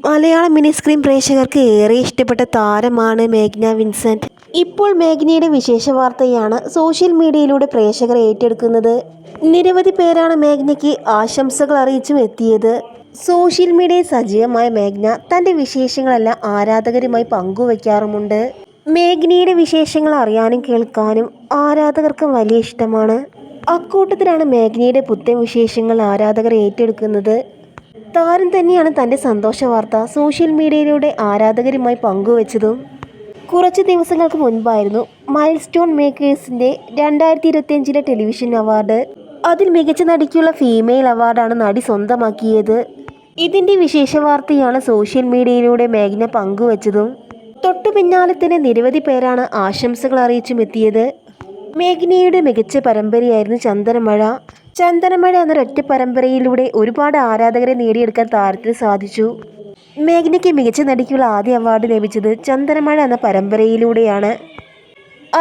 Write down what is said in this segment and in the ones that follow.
മലയാള mini screen പ്രേക്ഷകർക്ക് ഏറെ ഇഷ്ടപ്പെട്ട താരമാണ് മേഘ്ന വിൻസെൻ്റ്. ഇപ്പോൾ മേഘ്നയുടെ വിശേഷ വാർത്തയാണ് സോഷ്യൽ മീഡിയയിലൂടെ പ്രേക്ഷകർ ഏറ്റെടുക്കുന്നത്. നിരവധി പേരാണ് മേഘ്നയ്ക്ക് ആശംസകൾ അറിയിച്ചും എത്തിയത്. സോഷ്യൽ മീഡിയയിൽ സജീവമായ മേഘ്ന തൻ്റെ വിശേഷങ്ങളെല്ലാം ആരാധകരുമായി പങ്കുവയ്ക്കാറുമുണ്ട്. മേഘ്നയുടെ വിശേഷങ്ങൾ അറിയാനും കേൾക്കാനും ആരാധകർക്ക് വലിയ ഇഷ്ടമാണ്. അക്കൂട്ടത്തിലാണ് മേഘ്നയുടെ പുത്തൻ വിശേഷങ്ങൾ ആരാധകർ ഏറ്റെടുക്കുന്നത്. താരം തന്നെയാണ് തൻ്റെ സന്തോഷ വാർത്ത സോഷ്യൽ മീഡിയയിലൂടെ ആരാധകരുമായി പങ്കുവച്ചതും. കുറച്ച് ദിവസങ്ങൾക്ക് മുൻപായിരുന്നു മൈൽ സ്റ്റോൺ മേക്കേഴ്സിൻ്റെ 2025 ടെലിവിഷൻ അവാർഡ്. അതിൽ മികച്ച നടിക്കുള്ള ഫീമെയിൽ അവാർഡാണ് നടി സ്വന്തമാക്കിയത്. ഇതിൻ്റെ വിശേഷ വാർത്തയാണ് സോഷ്യൽ മീഡിയയിലൂടെ മേഘ്ന പങ്കുവച്ചതും. തൊട്ടു പിന്നാലെ തന്നെ നിരവധി പേരാണ് ആശംസകൾ അറിയിച്ചും എത്തിയത്. മേഘ്നയുടെ മികച്ച പരമ്പരയായിരുന്നു ചന്ദനമഴ. ചന്ദനമഴ എന്നൊരൊറ്റ പരമ്പരയിലൂടെ ഒരുപാട് ആരാധകരെ നേടിയെടുക്കാൻ താരത്തിന് സാധിച്ചു. മേഘ്നയ്ക്ക് മികച്ച നടിക്കുള്ള ആദ്യ അവാർഡ് ലഭിച്ചത് ചന്ദനമഴ എന്ന പരമ്പരയിലൂടെയാണ്.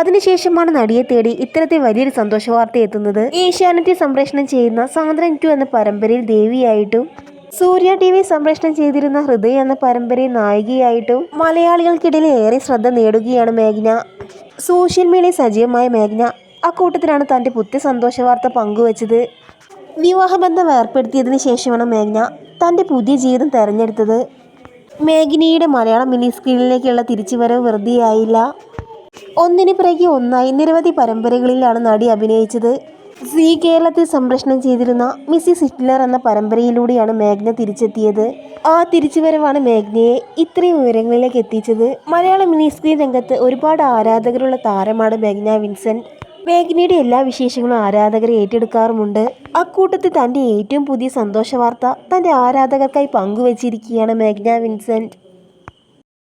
അതിനുശേഷമാണ് നടിയെ തേടി ഇത്തരത്തിൽ വലിയൊരു സന്തോഷ വാർത്ത എത്തുന്നത്. ഏഷ്യാനെറ്റിൽ സംപ്രേഷണം ചെയ്യുന്ന സാന്ദ്രൻ 2 എന്ന പരമ്പരയിൽ ദേവിയായിട്ടും സൂര്യ TV സംപ്രേഷണം ചെയ്തിരുന്ന ഹൃദയ എന്ന പരമ്പരയിൽ നായികയായിട്ടും മലയാളികൾക്കിടയിൽ ഏറെ ശ്രദ്ധ നേടുകയാണ് മേഘ്ന. സോഷ്യൽ മീഡിയയിൽ സജീവമായ മേഘ്ന അക്കൂട്ടത്തിലാണ് തൻ്റെ പുതിയ സന്തോഷ വാർത്ത പങ്കുവച്ചത്. വിവാഹബന്ധം ഏർപ്പെടുത്തിയതിനു ശേഷമാണ് മേഘ്ന തൻ്റെ പുതിയ ജീവിതം തിരഞ്ഞെടുത്തത്. മേഘ്നയുടെ മലയാളം മിനി സ്ക്രീനിലേക്കുള്ള തിരിച്ചുവരവ് വെറുതെയായില്ല. ഒന്നിന് പിറകെ ഒന്നായി നിരവധി പരമ്പരകളിലാണ് നടി അഭിനയിച്ചത്. സീ കേരളത്തിൽ സംപ്രേഷണം ചെയ്തിരുന്ന മിസ്സിസ് ഹിറ്റ്ലർ എന്ന പരമ്പരയിലൂടെയാണ് മേഘ്ന തിരിച്ചെത്തിയത്. ആ തിരിച്ചുവരവാണ് മേഘ്നയെ ഇത്രയും ഉയരങ്ങളിലേക്ക് എത്തിച്ചത്. മലയാള മിനി സ്ക്രീൻ രംഗത്ത് ഒരുപാട് ആരാധകരുള്ള താരമാണ് മേഘ്ന വിൻസെൻ്റ്. മേഘ്നയുടെ എല്ലാ വിശേഷങ്ങളും ആരാധകരെ ഏറ്റെടുക്കാറുമുണ്ട്. അക്കൂട്ടത്തിൽ തൻ്റെ ഏറ്റവും പുതിയ സന്തോഷ വാർത്ത തൻ്റെ ആരാധകർക്കായി പങ്കുവച്ചിരിക്കുകയാണ് മേഘ്ന വിൻസെൻ്റ്.